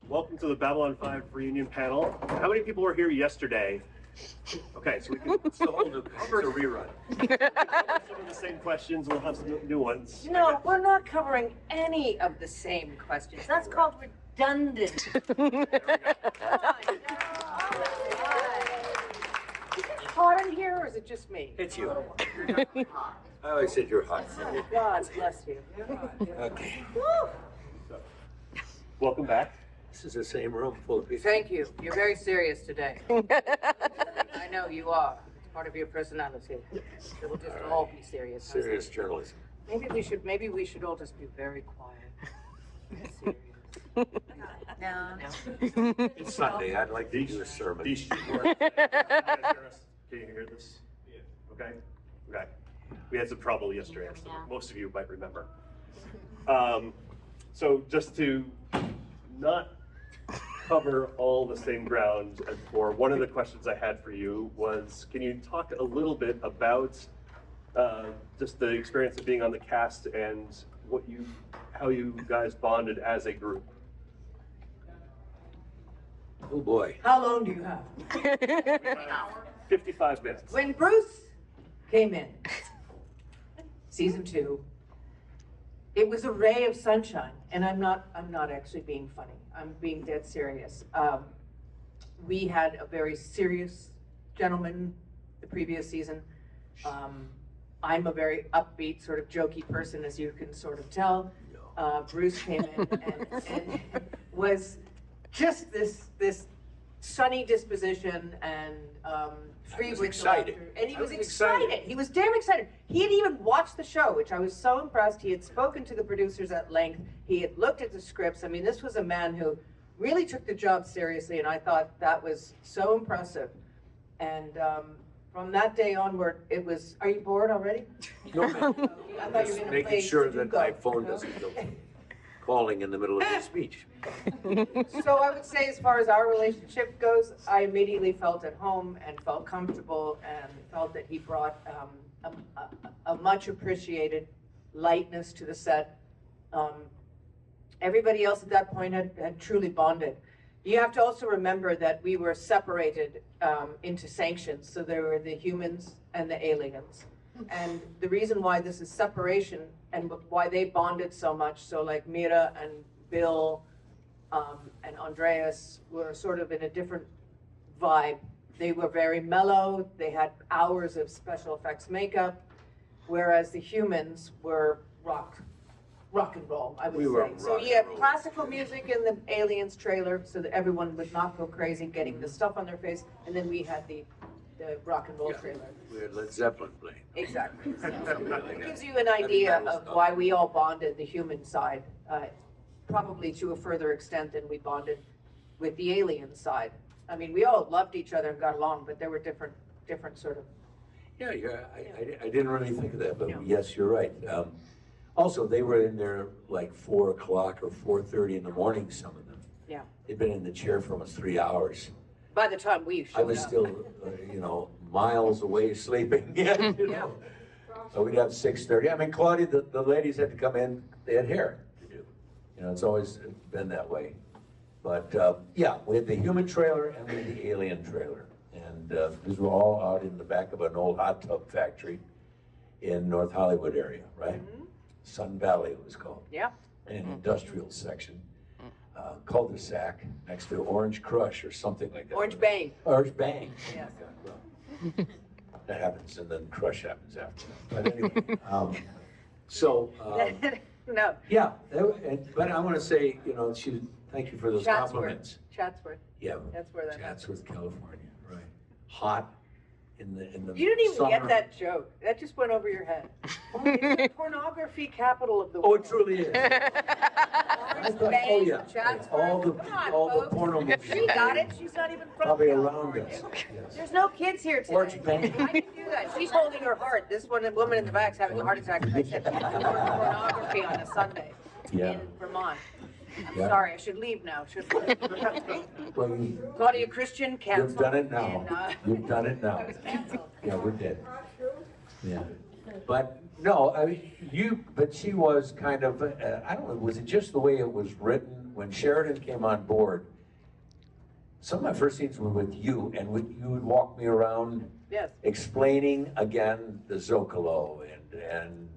Welcome to the Babylon 5 reunion panel. How many people were here yesterday? Okay, so we can still cover a rerun. Some of the same questions, we'll have some new ones. No, we're not covering any of the same questions. That's called redundant. Come on, is it hot in here, or is it just me? It's you. I always said you're hot. Oh, God bless you. Okay. Woo. Welcome back. This is the same room full of people. Thank you. You're very serious today. I know you are. It's part of your personality. So we'll just all be serious. Serious journalism. Maybe we should all just be very quiet. Serious. No. It's Sunday. I'd like to do a sermon. Can you hear this? Yeah. Okay. Okay. We had some trouble yesterday, so most of you might remember. So just to not cover all the same ground as before, one of the questions I had for you was, can you talk a little bit about just the experience of being on the cast and how you guys bonded as a group? Oh boy. How long do you have? 55 minutes. When Bruce came in, season 2, it was a ray of sunshine, and I'm not actually being funny. I'm being dead serious. We had a very serious gentleman the previous season. I'm a very upbeat, sort of jokey person, as you can sort of tell. Bruce came in and was just this sunny disposition and free with excited. laughter. And he was excited. He was damn excited. He had even watched the show, which I was so impressed. He had spoken to the producers at length. He had looked at the scripts. I mean, this was a man who really took the job seriously, and I thought that was so impressive. And from that day onward, it was. Are you bored already? No, I thought you were going to making play sure that Sudoku. my phone doesn't go calling in the middle of your speech. So I would say, as far as our relationship goes, I immediately felt at home and felt comfortable and felt that he brought a much appreciated lightness to the set. Everybody else at that point had truly bonded. You have to also remember that we were separated into sanctions. So there were the humans and the aliens. And the reason why this is separation and why they bonded so much, so like Mira and Bill and Andreas were sort of in a different vibe. They were very mellow. They had hours of special effects makeup, whereas the humans were rock and roll, I would say. So you have classical music in the Aliens trailer so that everyone would not go crazy getting the stuff on their face, and then we had the rock and roll trailer. We had Led Zeppelin playing. Exactly. It gives you an idea of why we all bonded the human side, probably to a further extent than we bonded with the alien side. I mean, we all loved each other and got along, but there were different sort of. Yeah, I didn't really think of that, but yes, you're right. Also, they were in there like 4 o'clock or 4:30 in the morning, some of them. Yeah. They'd been in the chair for almost 3 hours. By the time we showed up. I was still, miles away sleeping. Yeah. So we'd have 6:30. I mean, Claudia, the ladies had to come in. They had hair to do. It's always been that way. But we had the human trailer and we had the alien trailer. And these were all out in the back of an old hot tub factory in North Hollywood area, right? Mm-hmm. Sun Valley it was called. Yeah. An industrial section. Cul-de-sac next to Orange Crush or something like that. Orange Bang. Orange Bang. Yes. Well, that happens, and then Crush happens after that. But anyway, No. Yeah, but I want to say, thank you for those compliments. Chatsworth. Yeah. That's where that Chatsworth, California, right. Hot in the You didn't even summer. get that joke. That just went over your head. It's the pornography capital of the world. Oh, it truly is. I thought, all the porno movies. She got it. She's not even from Probably California. around us. Yes. There's no kids here today. Orange Bang. I can do that. She's holding her heart. This woman in the back's having a heart attack because I said pornography on a Sunday in Vermont. I'm sorry, I should leave now, shouldn't I? Well, Claudia Christian canceled. You've done it now. You've done it now. I was canceled. Yeah, we're dead. Yeah. But no, I mean, but she was kind of, I don't know, was it just the way it was written when Sheridan came on board, some of my first scenes were with you, and you would walk me around Yes. explaining again the Zocalo and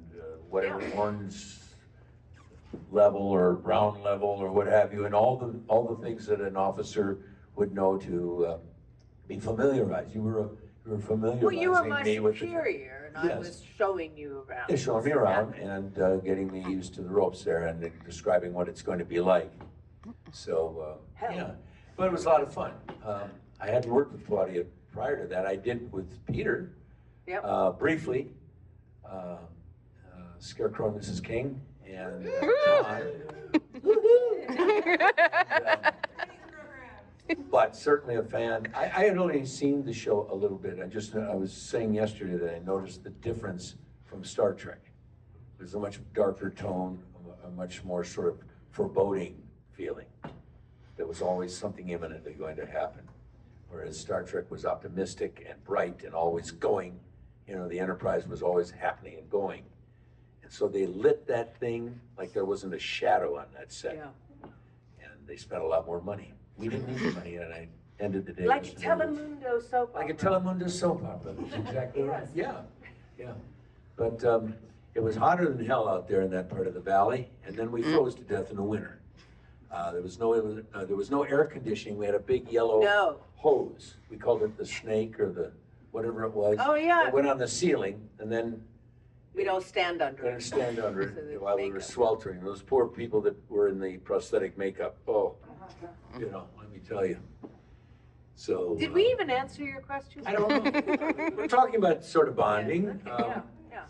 whatever orange level or brown level or what have you, and all the things that an officer would know to be familiarized. You were familiarizing Well, you were my me with superior, and Yes. I was showing you around. Yeah, showing me around and getting me used to the ropes there and describing what it's going to be like. So, yeah, but it was a lot of fun. I hadn't worked with Claudia prior to that. I did with Peter, briefly, Scarecrow and Mrs. King, and John. But certainly a fan. I had only seen the show a little bit. I was saying yesterday that I noticed the difference from Star Trek. There's a much darker tone, a much more sort of foreboding feeling. There was always something imminently going to happen. Whereas Star Trek was optimistic and bright and always going. You know, the Enterprise was always happening and going. And so they lit that thing like there wasn't a shadow on that set. Yeah. And they spent a lot more money. We didn't need the money, and I ended the day. Like with Telemundo soap opera. Like a Telemundo soap opera. That's exactly right. Yeah, yeah. But it was hotter than hell out there in that part of the valley, and then we froze to death in the winter. There was no air conditioning. We had a big yellow hose. We called it the snake or the whatever it was. Oh, yeah. It went on the ceiling, and then We don't stand under we're it. gonna stand under So the it while we were makeup. sweltering. Those poor people that were in the prosthetic makeup. Oh, you know, let me tell you. So. Did we even answer your question? I don't know. We're talking about sort of bonding. Yeah.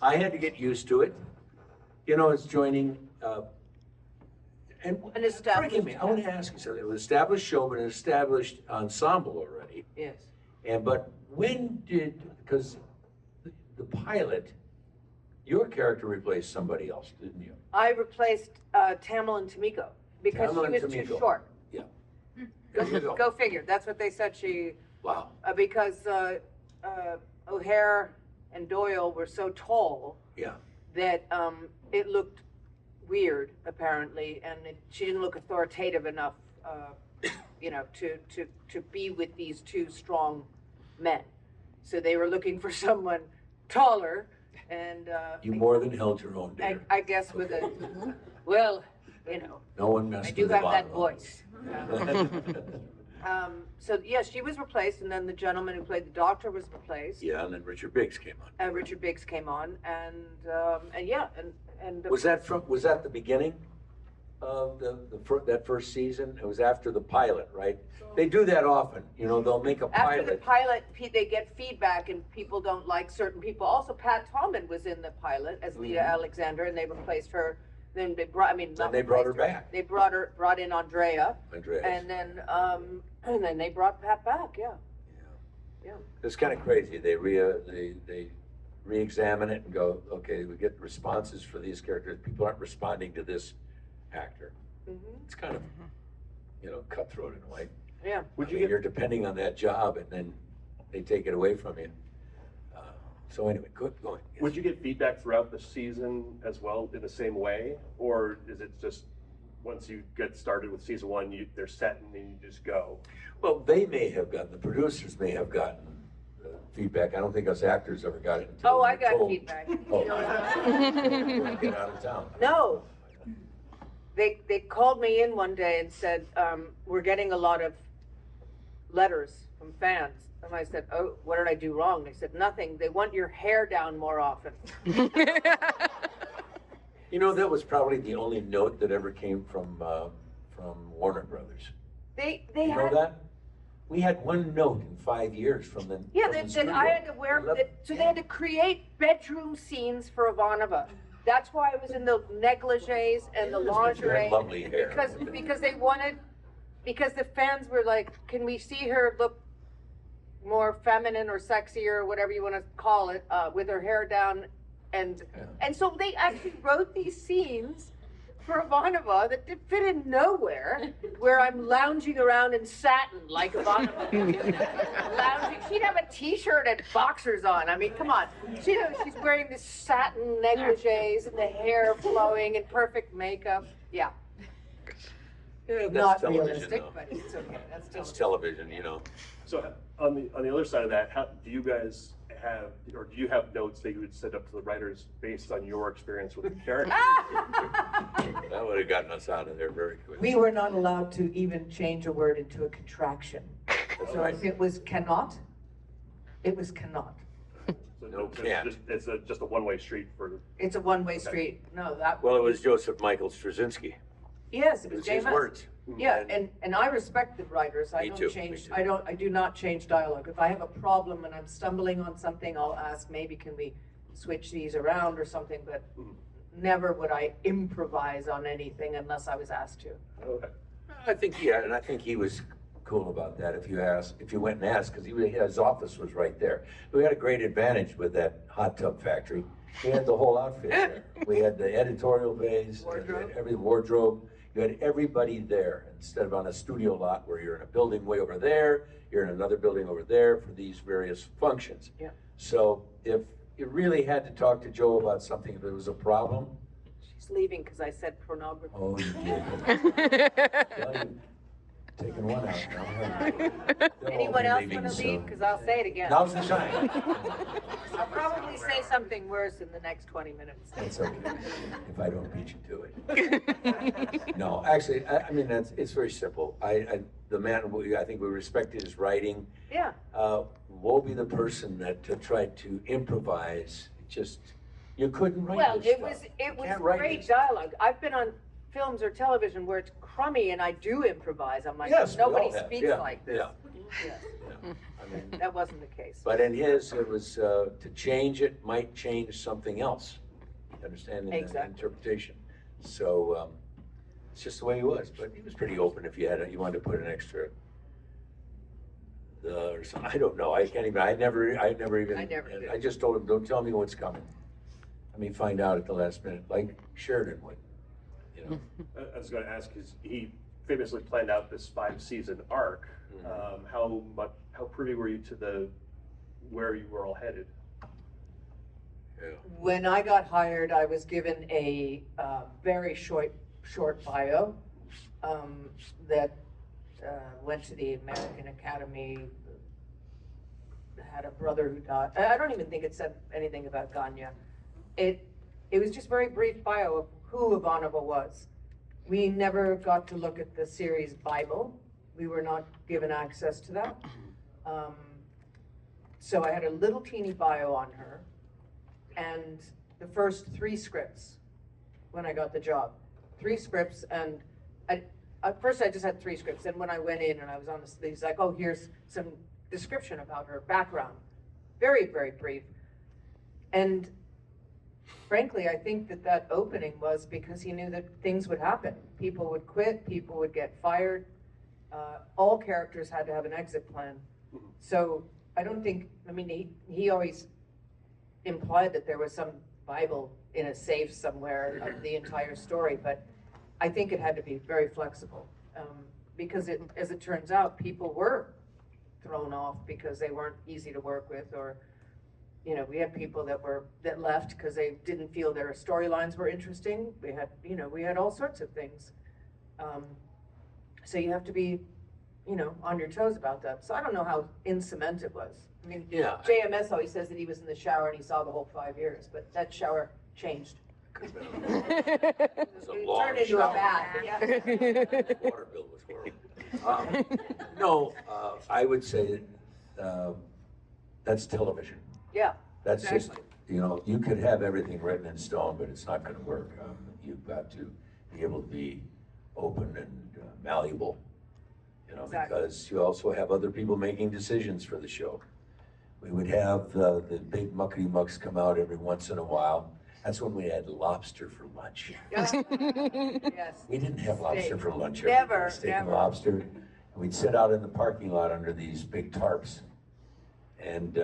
I had to get used to it. You know, it's joining. And An established forgive me, I want to ask you something. It was an established show, but an established ensemble already. Yes. But when did, because the pilot, your character replaced somebody else, didn't you? I replaced Tamil and Tamiko because Tamil and she was too Tamiko. short. Yeah. There you go. Go figure. That's what they said she, Wow. because O'Hare and Doyle were so tall Yeah. that it looked weird, apparently, and she didn't look authoritative enough, you know, to be with these two strong men. So they were looking for someone taller, and You more than held your own, dear. I guess with a, well, you know, No one messed I with do the have that bottom. voice. So yes, she was replaced, and then the gentleman who played the doctor was replaced. Yeah, and then Richard Biggs came on. Richard Biggs came on, and Was that the beginning of that first season? It was after the pilot, right? They do that often. You know, they'll make a after the pilot. pilot, they get feedback, and people don't like certain people. Also, Pat Tomlin was in the pilot as Lita Alexander, and they replaced her. Then they brought, not they brought her replaced back. They brought in Andrea, Andreas. and then they brought Pat back. Yeah. It's kind of crazy. They re-examine it and go, okay, we get responses for these characters. People aren't responding to this actor. It's kind of, you know, cutthroat in a way. Yeah. You're depending on that job, and then they take it away from you. So anyway, good going. Yes. Would you get feedback throughout the season as well in the same way? Or is it just once you get started with season one, they're set and then you just go? Well, they may have gotten, the producers may have gotten feedback. I don't think us actors ever got it until Oh, we I were got told, feedback. Oh, get out of town. No. They called me in one day and said, we're getting a lot of letters from fans. And I said, oh, what did I do wrong? They said, nothing. They want your hair down more often. You know, that was probably the only note that ever came from Warner Brothers. They You know had, that? We had one note in 5 years from the yeah, from the that studio. I had to wear, so they had to create bedroom scenes for Ivanova. That's why I was in the negligees and the lingerie. Lovely hair. Because they wanted, because the fans were like, can we see her look more feminine or sexier or whatever you want to call it, with her hair down, and so they actually wrote these scenes for Ivanova that did fit in nowhere, where I'm lounging around in satin like Ivanova. Lounging, she'd have a T-shirt and boxers on. I mean, come on, she's wearing this satin negligees and the hair flowing and perfect makeup. Yeah. Yeah, that's Not television, realistic, though. but it's okay. That's It's television. television, you know. So on the other side of that, how do you guys have, or do you have notes that you would send up to the writers based on your experience with the character? That would have gotten us out of there very quickly. We were not allowed to even change a word into a contraction. That's So right. if it was cannot, it was cannot. So No, it's can't. just a one-way street for. It's a one-way street. No, that. Well, it was Joseph Michael Straczynski. Yes, it It was was his JMS. words. Yeah, and I respect the writers. I Me don't too, change. me too. I do not change dialogue. If I have a problem and I'm stumbling on something, I'll ask, maybe can we switch these around or something, but never would I improvise on anything unless I was asked to. Okay. I think, yeah, and I think he was cool about that if you went and asked, because his office was right there. We had a great advantage with that hot tub factory. We had the whole outfit there. We had the editorial bays, Wardrobe. every wardrobe. You had everybody there instead of on a studio lot where you're in a building way over there, you're in another building over there for these various functions. Yeah. So if you really had to talk to Joe about something, if there was a problem, She's leaving because I said pornography. oh, you did. Well, you've taken one out now. They'll all Anyone be else leaving, want to so- leave? Because I'll say it again. Now's the time. I'll probably say something worse in the next 20 minutes. That's okay, if I don't beat you to it. No, actually, I mean, it's very simple. The man, I think we respected his writing. Yeah. Woe be the person that tried to improvise, you couldn't write Well, this it stuff. was You can't write great this. dialogue. I've been on films or television where it's crummy and I do improvise. I'm like, Yes, we all nobody have. speaks Yeah, like this. yeah. Yes. Yeah. I mean, That wasn't the case. but in his, it was, to change it might change something else. You understand? In the Exactly. interpretation. So, it's just the way he was, but he was pretty open if you wanted to put an extra, or something. I don't know, I can't even, I never even. I never did. I just told him, don't tell me what's coming. Let me find out at the last minute, like Sheridan would, you know. I was going to ask, because he famously planned out this 5-season arc. How privy were you to where you were all headed? Yeah. When I got hired, I was given a very short bio that went to the American Academy, had a brother who died. I don't even think it said anything about Ganya. It was just very brief bio of who Ivanova was. We never got to look at the series Bible. We were not given access to that. So I had a little teeny bio on her and the first 3 scripts when I got the job. 3 scripts, and at first I just had 3 scripts, and when I went in and I was on the, he's like, oh, here's some description about her background. Very, very brief. And frankly, I think that opening was because he knew that things would happen. People would quit, people would get fired. All characters had to have an exit plan. So I don't think, I mean, he always implied that there was some Bible in a safe somewhere of the entire story, but I think it had to be very flexible. Because as it turns out, people were thrown off because they weren't easy to work with, or, you know, we had people that left because they didn't feel their storylines were interesting. We had all sorts of things. So you have to be, on your toes about that. So I don't know how in cement it was. I mean, Yeah. JMS always says that he was in the shower and he saw the whole 5 years, but that shower changed. It's a It long turned into a shower. bath. Yeah. Water bill was horrible. No, I would say that's television. Yeah. That's just, Exactly. you could have everything written in stone, but it's not going to work. You've got to be able to be open and malleable, Exactly. because you also have other people making decisions for the show. We would have the big muckety mucks come out every once in a while. That's when we had lobster for lunch. Yes. Yes. We didn't have lobster Steak. for lunch. Never, Steak and never. lobster. And we'd sit out in the parking lot under these big tarps, and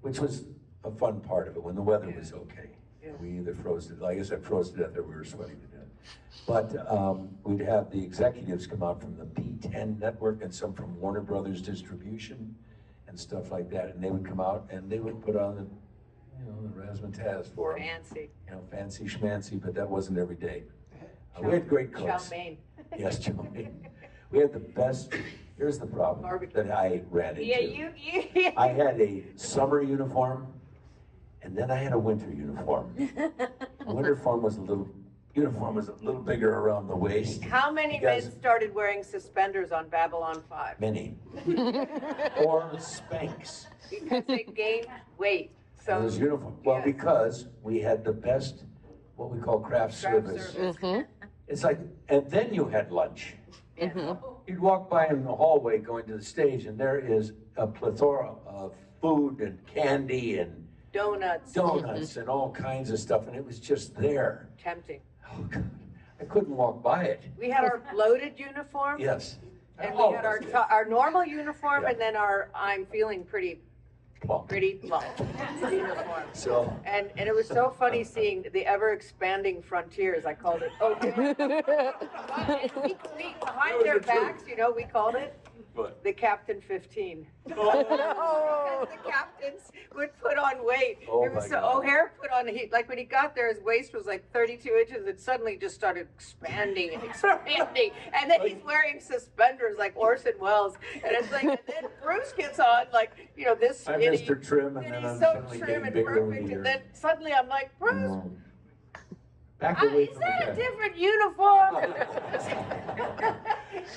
which was a fun part of it when the weather was okay. Yeah. We either froze to, I guess I froze to death or we were sweating to death. But we'd have the executives come out from the P10 network and some from Warner Brothers Distribution and stuff like that, and they would come out and they would put on the razzmatazz for them. Fancy. Fancy schmancy, but that wasn't every day. We had great Chow cooks. mein. Yes, Joey. We had the best, here's the problem that I ran into. Yeah, I had a summer uniform, and then I had a winter uniform. The uniform was a little bigger around the waist. How many men started wearing suspenders on Babylon 5? Many. Or Spanx. Because they gained weight. So It was uniform. Well, yes. because we had the best, what we call craft service. It's like, and then you had lunch. You'd walk by in the hallway going to the stage, and there is a plethora of food and candy and Donuts. and all kinds of stuff, and it was just there. Tempting. Oh, God. I couldn't walk by it. We had our bloated uniform. Yes. And we had our normal uniform, Yeah. and then our I'm feeling pretty Plump. plump uniform. So, And it was so funny seeing the ever expanding frontiers. I called it. Oh, behind their backs, you know, we called it what? the Captain 15. Oh. Because the captains would put on weight. Oh, It was my so God. O'Hare put on like when he got there, his waist was like 32 inches. It suddenly just started expanding and expanding, and then he's wearing suspenders like Orson Welles, and it's like, and then Bruce gets on like, you know, this I'm skinny, Mr. Trim, and and then he's I'm so suddenly trim getting and bigger every perfect, year. and then suddenly I'm like, Bruce, Back away is from the that a camera. different uniform?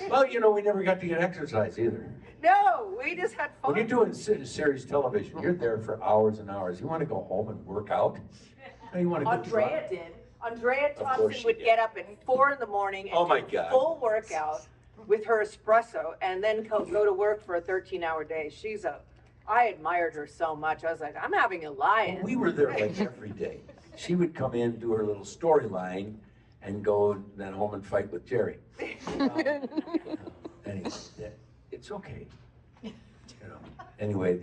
Well, you know, we never got to get exercise either. No, we just had fun. When you're doing series television, you're there for hours and hours. You want to go home and work out? No, you want to go Andrea drive. did. Andrea Of course Thompson she would did. get up at 4 in the morning and Oh my do a God. full workout with her espresso, and then go to work for a 13-hour day. I admired her so much. I was like, I'm having a lie-in. Well, we were there like every day. She would come in, do her little storyline, and go then home and fight with Jerry. Anyway, it's okay. You know. Anyway,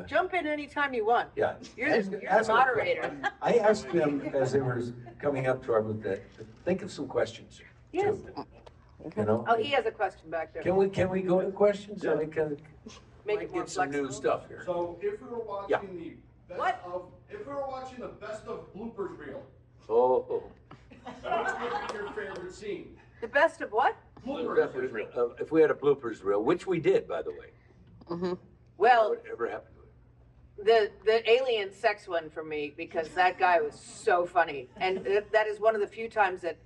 Jump in anytime you want. yeah. You're the moderator. I asked them as they were coming up to our booth that think of some questions. Yes. Too. You know. Oh, he has a question back there. Can we go to questions? I mean, Make might it more get some new flexible. stuff here. So if we were watching Yeah. the best What? of, if we were watching the best of bloopers reel, Oh. what would be your favorite scene? The best of what? Bloopers. If we had a bloopers reel, which we did, by the way. Well, Whatever happened to it? the alien sex one for me, because that guy was so funny. And that is one of the few times that,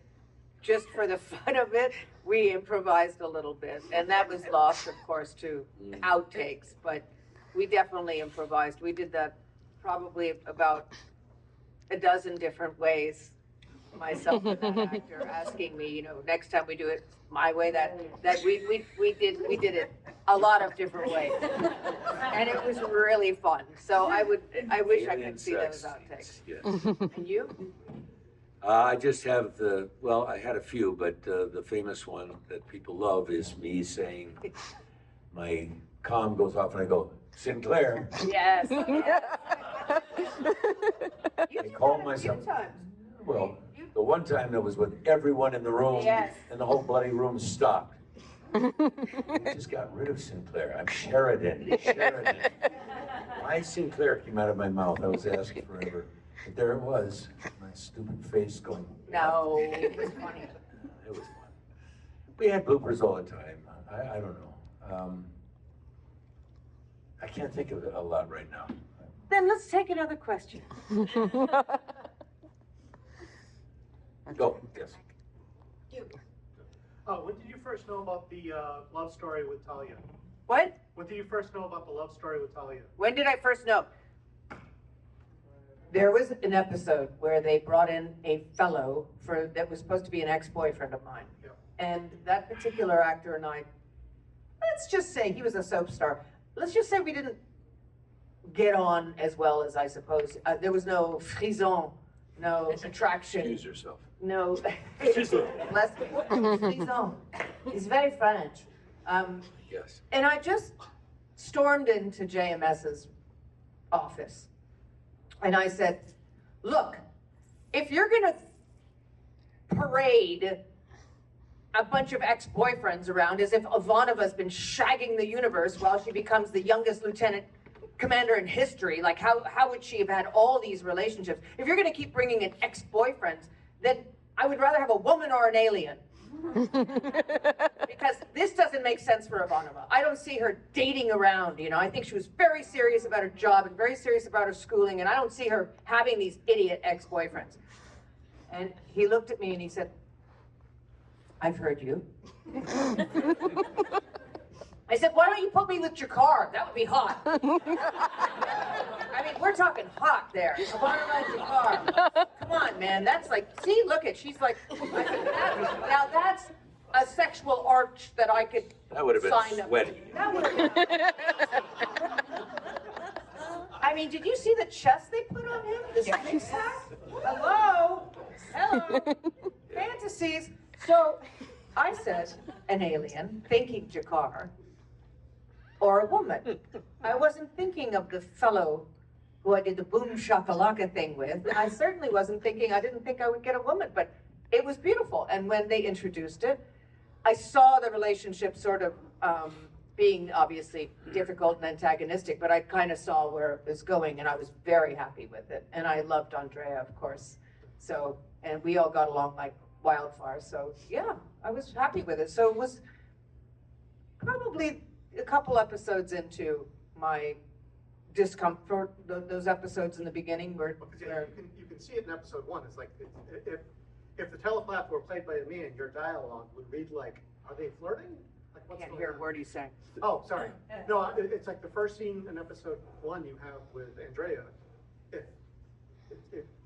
just for the fun of it, we improvised a little bit. And that was lost, of course, to outtakes, but we definitely improvised. We did that probably about a dozen different ways, myself and that actor asking me, you know, next time we do it my way, that we did it a lot of different ways. And it was really fun. So I wish I could see those outtakes. Yes. And you? I just have I had a few, but the famous one that people love is me saying, my comm goes off and I go, Sinclair. Yes. I called myself. Well, the one time that was with everyone in the room, Yes. and the whole bloody room stopped. I just got rid of Sinclair. I'm Sheridan. Why Sinclair came out of my mouth? I was asking forever. But there it was, my stupid face going. No, it was funny. It was fun. We had bloopers all the time. I don't know. I can't think of it a lot right now. Then let's take another question. Go, yes. When did you first know about the love story with Talia? What? When did you first know about the love story with Talia? When did I first know? There was an episode where they brought in a fellow that was supposed to be an ex-boyfriend of mine. Yeah. And that particular actor and I, let's just say he was a soap star. Let's just say we didn't get on as well as I suppose. There was no frisson, no attraction. Excuse yourself. No. Less frisson. He's very French. Yes. And I just stormed into JMS's office. And I said, look, if you're going to parade a bunch of ex-boyfriends around as if Ivanova's been shagging the universe while she becomes the youngest lieutenant commander in history, like how would she have had all these relationships? If you're going to keep bringing in ex-boyfriends, then I would rather have a woman or an alien. Because this doesn't make sense for Ivanova. I don't see her dating around, you know. I think she was very serious about her job and very serious about her schooling, and I don't see her having these idiot ex-boyfriends. And he looked at me and he said, I've heard you. I said, why don't you put me with Jakar? That would be hot. I mean, we're talking hot there. Ivanova and Jakar. Come on, man. That's like, see, look at, she's like, now that's a sexual arch that I could That would have sign been up. sweaty. That would have been. I mean, did you see the chest they put on him? The six-pack? Hello? Hello? Fantasies. So I said, an alien, thinking Jakar, or a woman. I wasn't thinking of the fellow who I did the boom shakalaka thing with. I certainly wasn't thinking, I didn't think I would get a woman, but it was beautiful. And when they introduced it, I saw the relationship sort of being obviously difficult and antagonistic, but I kind of saw where it was going, and I was very happy with it. And I loved Andrea, of course. So, and we all got along like wildfire. So yeah, I was happy with it. So it was probably a couple episodes into my discomfort, those episodes in the beginning where, Because you can see it in episode 1. It's like, if the telepath were played by a man, your dialogue would read like, are they flirting? Like, I what's can't going hear on? a word he's saying. Oh, sorry. No, it's like the first scene in episode 1 you have with Andrea.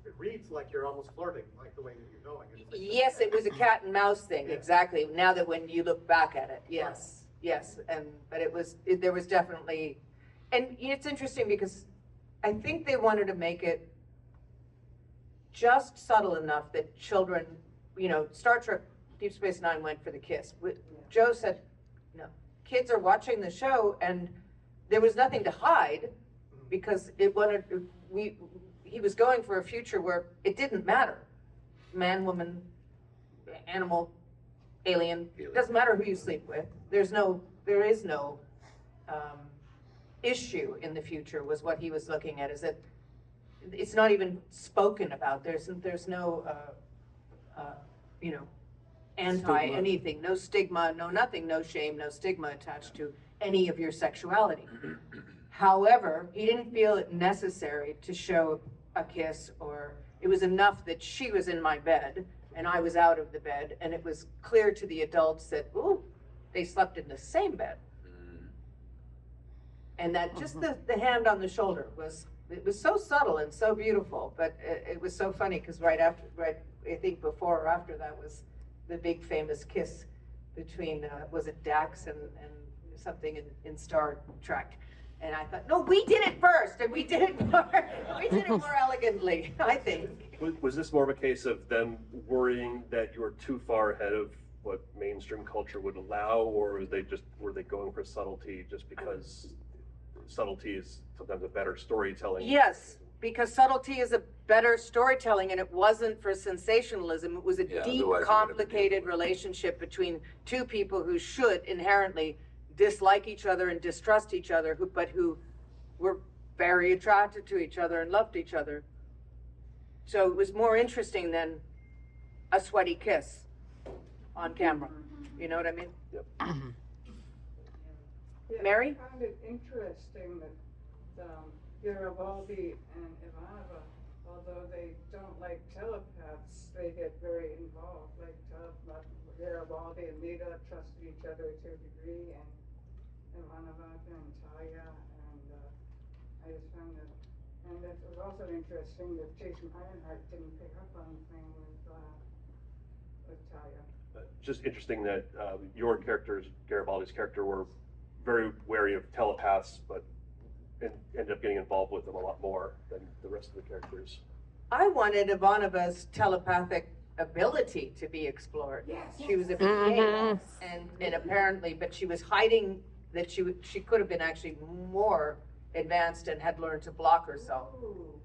It reads like you're almost flirting, like the way that you're going. It's like, Yes, it was a cat and mouse thing, exactly. Now that when you look back at it, yes, yes. But there was definitely, and it's interesting because I think they wanted to make it just subtle enough that children, you know, Star Trek Deep Space Nine went for the kiss. Joe said, no, kids are watching the show and there was nothing to hide because he was going for a future where it didn't matter. Man, woman, animal, alien, doesn't matter who you sleep with. There is no issue in the future was what he was looking at, is that it's not even spoken about. There's no, you know, anti anything, no stigma, no nothing, no shame, no stigma attached to any of your sexuality. However, he didn't feel it necessary to show a kiss, or it was enough that she was in my bed and I was out of the bed, and it was clear to the adults that, ooh, they slept in the same bed. And that just the hand on the shoulder was so subtle and so beautiful, but it was so funny because right I think before or after that was the big famous kiss between, was it Dax and something in Star Trek. And I thought, no, we did it first, and we did it more elegantly, I think. Was this more of a case of them worrying that you were too far ahead of what mainstream culture would allow, or were they going for subtlety just because subtlety is sometimes a better storytelling? Yes, because subtlety is a better storytelling, and it wasn't for sensationalism. It was a deep, complicated relationship between two people who should inherently dislike each other and distrust each other, but who were very attracted to each other and loved each other. So it was more interesting than a sweaty kiss on camera. You know what I mean? Yep. Yeah, Mary? I found it interesting that Garibaldi and Ivanova, although they don't like telepaths, they get very involved. Like Garibaldi and Lita trusted each other to a degree, and Ivanova and Talia, and I just found that. And it was also interesting that Jason Ironheart didn't pick up on anything with Talia. Just interesting that your characters, Garibaldi's character, were very wary of telepaths, but ended up getting involved with them a lot more than the rest of the characters. I wanted Ivanova's telepathic ability to be explored. Yes. She was a PA, and apparently, but she was hiding that she could have been actually more advanced and had learned to block herself. Ooh.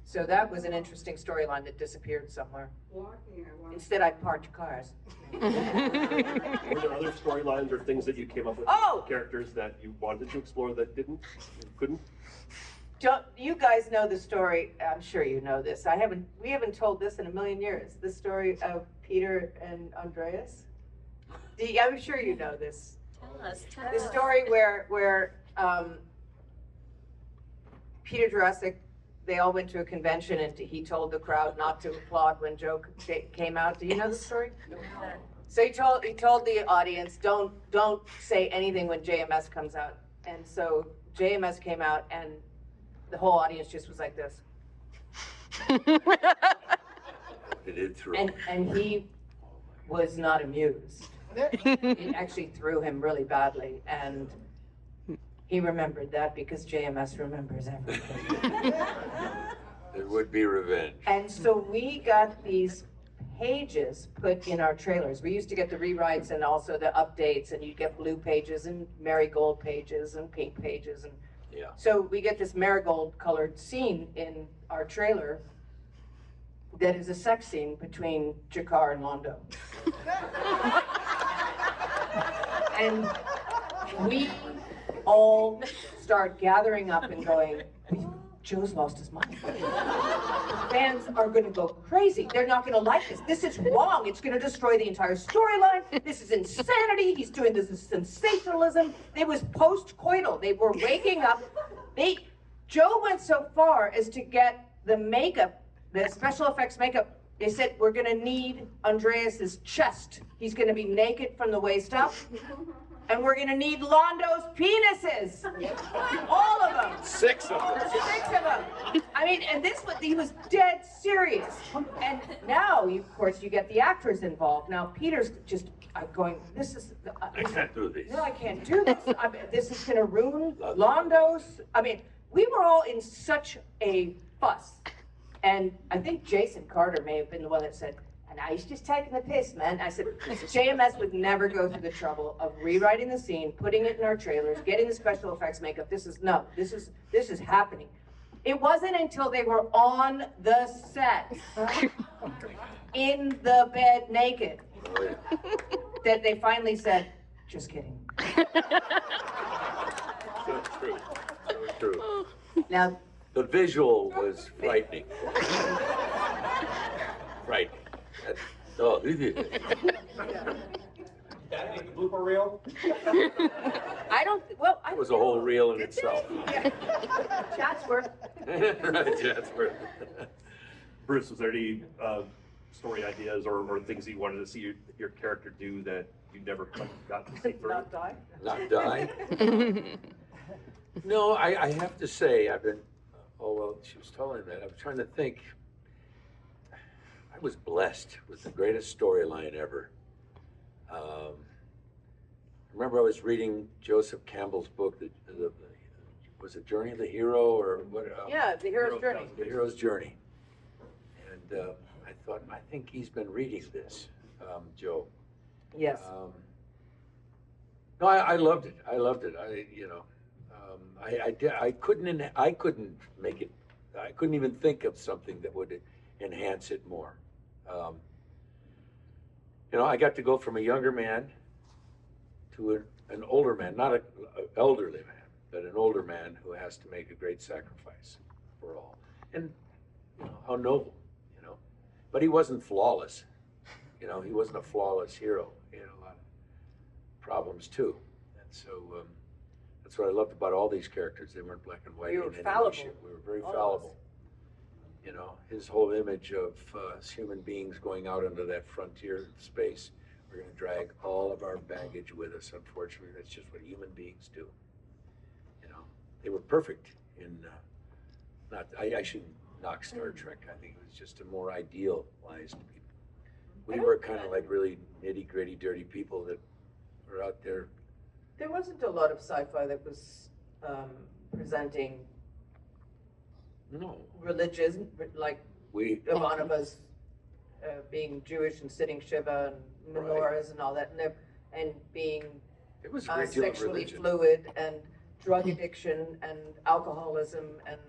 So that was an interesting storyline that disappeared somewhere. Blocking, I wanted Instead, I parked cars. Were there other storylines or things that you came up with? Oh! Characters that you wanted to explore that couldn't? You guys know the story. I'm sure you know this. We haven't told this in a million years. The story of Peter and Andreas. I'm sure you know this. Tell us, tell The us. story where Peter Jurassic, they all went to a convention and he told the crowd not to applaud when Joe came out. Do you know the story? So he told the audience, don't say anything when JMS comes out. And so JMS came out and the whole audience just was like this. It threw. And he was not amused. It actually threw him really badly, and he remembered that because JMS remembers everything. There would be revenge. And so we got these pages put in our trailers. We used to get the rewrites and also the updates, and you'd get blue pages and marigold pages and pink pages. And Yeah. so we get this marigold colored scene in our trailer that is a sex scene between Jakar and Londo. And we all start gathering up and going, Joe's lost his mind. Fans are going to go crazy. They're not going to like this. This is wrong. It's going to destroy the entire storyline. This is insanity. He's doing this as sensationalism. It was post-coital. They were waking up. Joe went so far as to get the makeup, the special effects makeup. They said, we're going to need Andreas's chest. He's going to be naked from the waist up. And we're going to need Londo's penises. All of them. 6 of them. 6 of them. I mean, and he was dead serious. And now, of course, you get the actors involved. Now, Peter's just going, this is... I can't do this. No, I can't do this. This is going to ruin Londo's... I mean, we were all in such a fuss. And I think Jason Carter may have been the one that said, and I was just taking the piss, man. I said, JMS would never go through the trouble of rewriting the scene, putting it in our trailers, getting the special effects makeup. This is happening. It wasn't until they were on the set, in the bed naked, that they finally said, just kidding. So true. So true. Now, The visual was frightening. Frightening. Oh, That make a blooper reel? it was a whole reel in itself. Chatsworth. Right, that's where. Bruce, was there any story ideas or things that you wanted to see your character do that you never quite got to see through? Not die. Not die? No, I have to say, I've been, oh, well, she was telling that. I'm trying to think. I was blessed with the greatest storyline ever. Remember I was reading Joseph Campbell's book, was it Journey of the Hero or what? Yeah, The Hero's Journey. The Hero's Journey. And I thought, I think he's been reading this, Joe. Yes. No, I loved it. I loved it. I couldn't make it. I couldn't even think of something that would enhance it more. I got to go from a younger man to an older man, not an elderly man, but an older man who has to make a great sacrifice for all. And how noble, But he wasn't flawless. He wasn't a flawless hero. He had a lot of problems too. And so that's what I loved about all these characters. They weren't black and white. We were in any way, fallible. shape. We were very All of fallible. His whole image of us human beings going out into that frontier space, we're going to drag all of our baggage with us. Unfortunately, that's just what human beings do. They were perfect in, I shouldn't knock Star Trek. I think it was just a more idealized people. We were kind of like really nitty gritty, dirty people that were out there. There wasn't a lot of sci-fi that was presenting No, religion, like Ivanovas being Jewish and sitting Shiva and menorahs and all that, and being it was a great deal of sexually religion. fluid and drug addiction and alcoholism and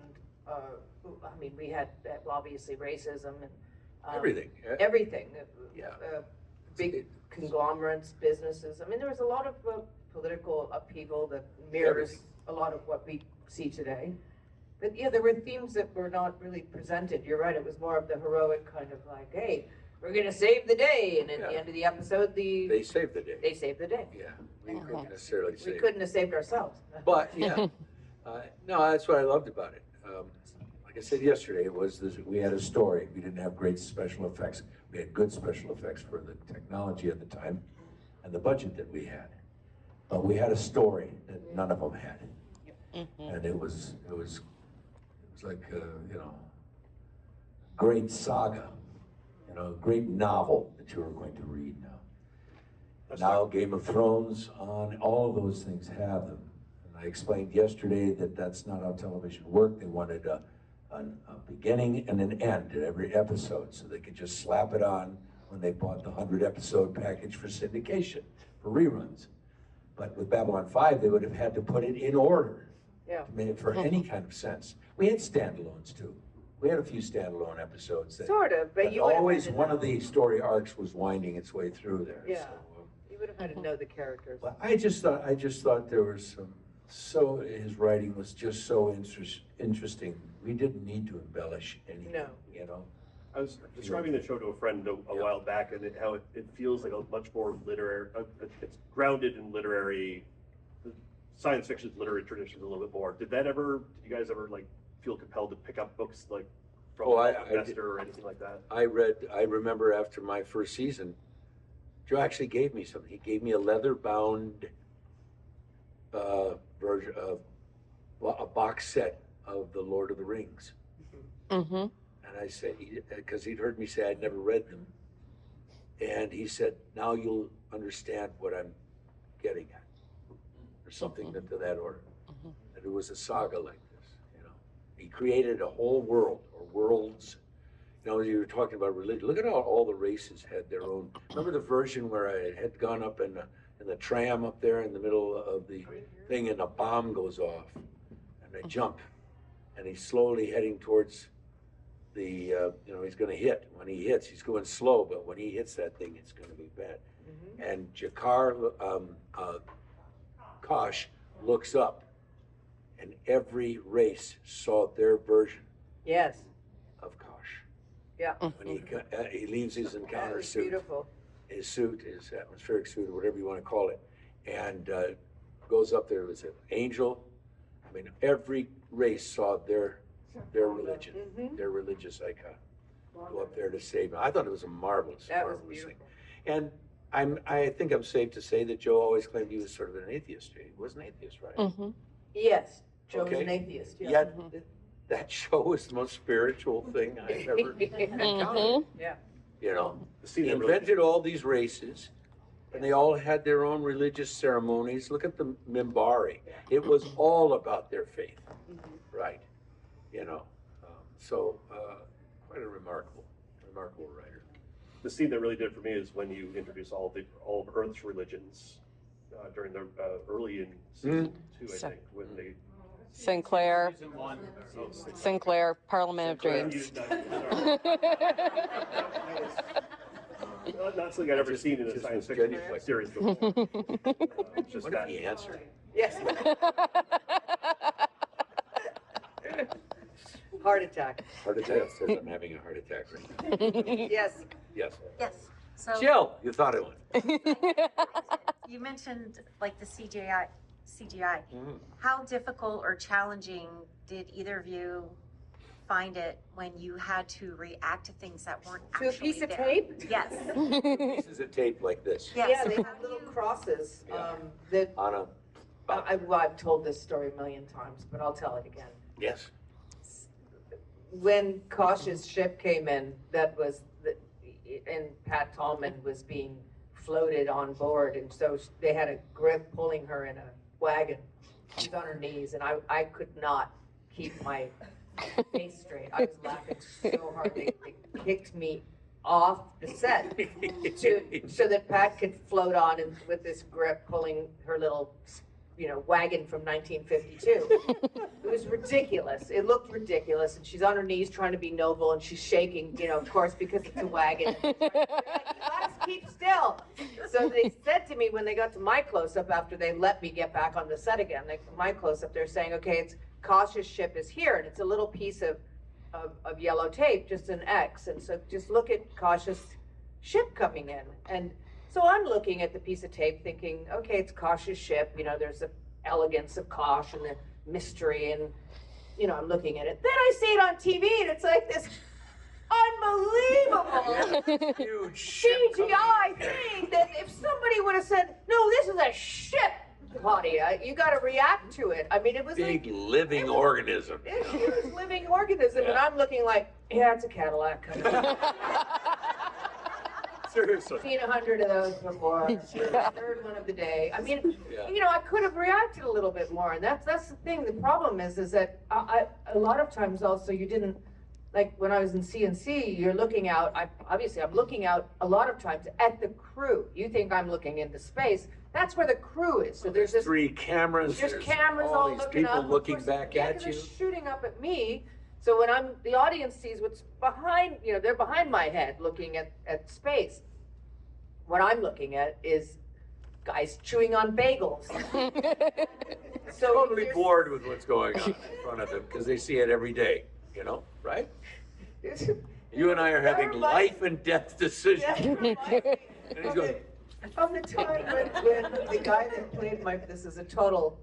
we had obviously racism and Everything. everything. Yeah. Big conglomerates, businesses. There was a lot of political upheaval that mirrors a lot of what we see today. But yeah, there were themes that were not really presented. You're right, it was more of the heroic kind of like, hey, we're gonna save the day, and at the Yeah. end of the episode, They saved the day. they save the day. Yeah, we couldn't necessarily We save it. couldn't have saved ourselves. But, yeah, no, that's what I loved about it. Like I said yesterday, it was this, we had a story. We didn't have great special effects. We had good special effects for the technology at the time and the budget that we had. But we had a story that none of them had. And it was like, you know, great saga, you know, great novel that you are going to read now. Now Game of Thrones, on all of those things have them. And I explained yesterday that that's not how television worked. They wanted a beginning and an end at every episode, so they could just slap it on when they bought the 100-episode package for syndication, for reruns. But with Babylon 5, they would have had to put it in order Yeah. to make it for any kind of sense. We had standalones too. We had a few standalone episodes. That, Sort of, but you would have always had to one know. of the story arcs was winding its way through there. Yeah. So, You would have had to know the characters. but I just thought there was his writing was just so interesting. We didn't need to embellish anything, No. you know? I was describing the show to a friend a while back, and how it feels like a much more literary, it's grounded in literary, science fiction literary traditions a little bit more. Did you guys ever like feel compelled to pick up books like from I Investor or anything like that? I remember after my first season, Joe actually gave me something. He gave me a leather-bound version of a box set of the Lord of the Rings. Mm-hmm. And I said, because he'd heard me say I'd never read them. And he said, now you'll understand what I'm getting at. Or something to that order. And it was a saga like this, you know. He created a whole world, or worlds. You know, you were talking about religion. Look at how all the races had their own. Remember the version where I had gone up in the tram up there in the middle of the thing, and a bomb goes off, and they jump, and he's slowly heading towards the, you know, he's going to hit. When he hits, he's going slow, but when he hits that thing, it's going to be bad. And Jakar Kosh looks up, and every race saw their version Yes. of Kosh. Yeah. When he leaves his That encounter was suit, beautiful. his atmospheric suit, or whatever you want to call it, and goes up there with an angel. I mean, every race saw their religion, their religious icon, go up there to save him. I thought it was a marvelous, That was marvelous thing. beautiful. And I think I'm safe to say that Joe always claimed he was sort of an atheist. He was an atheist, right? Mm-hmm. Yes. Joe was Okay. an atheist. Yeah. Yet that show was the most spiritual thing I've ever encountered. Yeah. You know, The scene he that really- invented all these races, and they all had their own religious ceremonies. Look at the Mimbari. It was all about their faith, right? You know, quite a remarkable writer. The scene that really did it for me is when you introduce all of Earth's religions during the early in season 2, I think, when they. Sinclair, Season 1. Sinclair, Parliament of Dreams. Not something I'd ever seen in a Just science was fiction genuflect. series before. Just What if that. he answered? Yes. Heart attack. Heart attack. Says I'm having a heart attack right now. Yes. Yes. Yes, so Jill, you thought it would. you mentioned like the CGI. Mhm. How difficult or challenging did either of you find it when you had to react to things that weren't To a actually piece of there? tape? Yes, Pieces of tape like this yes. Yeah, they How have do little you- crosses Yeah. that on a. I've told this story a million times, but I'll tell it again. Yes. When Kosh's ship came in, and Pat Tallman was being floated on board, and so they had a grip pulling her in a wagon. She's on her knees, and I could not keep my face straight. I was laughing so hard. They kicked me off the set so that Pat could float on and with this grip pulling her little, wagon from 1952. It was ridiculous. It looked ridiculous, and she's on her knees trying to be noble, and she's shaking, of course, because it's a wagon. They're like, you guys keep still. So they said to me when they got to my close-up after they let me get back on the set again, my close-up, they're saying, okay, it's Kosh's ship is here, and it's a little piece of yellow tape, just an X, and so just look at Kosh's ship coming in. And so I'm looking at the piece of tape thinking, okay, it's Kosh's ship. You know, there's the elegance of Kosh and the mystery, and, you know, I'm looking at it. Then I see it on TV, and it's like this unbelievable Huge CGI thing that if somebody would have said, no, this is a ship, Claudia, you got to react to it. I mean, it was big like, living organism. it's a huge living organism, and Yeah. I'm looking like, yeah, it's a Cadillac coming. Seriously. I've seen 100 of those before. Third one of the day. I mean, Yeah. you know, I could have reacted a little bit more, and that's the thing. The problem is that a lot of times also you didn't, like when I was in CNC, you're looking out. I'm looking out a lot of times at the crew. You think I'm looking into space? That's where the crew is. So there's this. 3 cameras. There's cameras all these looking people up. Of looking course, back yeah, at 'cause you. they're shooting up at me. So when the audience sees what's behind, you know, they're behind my head looking at space. What I'm looking at is guys chewing on bagels. So Totally there's- bored with what's going on in front of them because they see it every day, you know, right? You and I are having life and death decisions. And he's going, Of the time when the guy that played this is a total,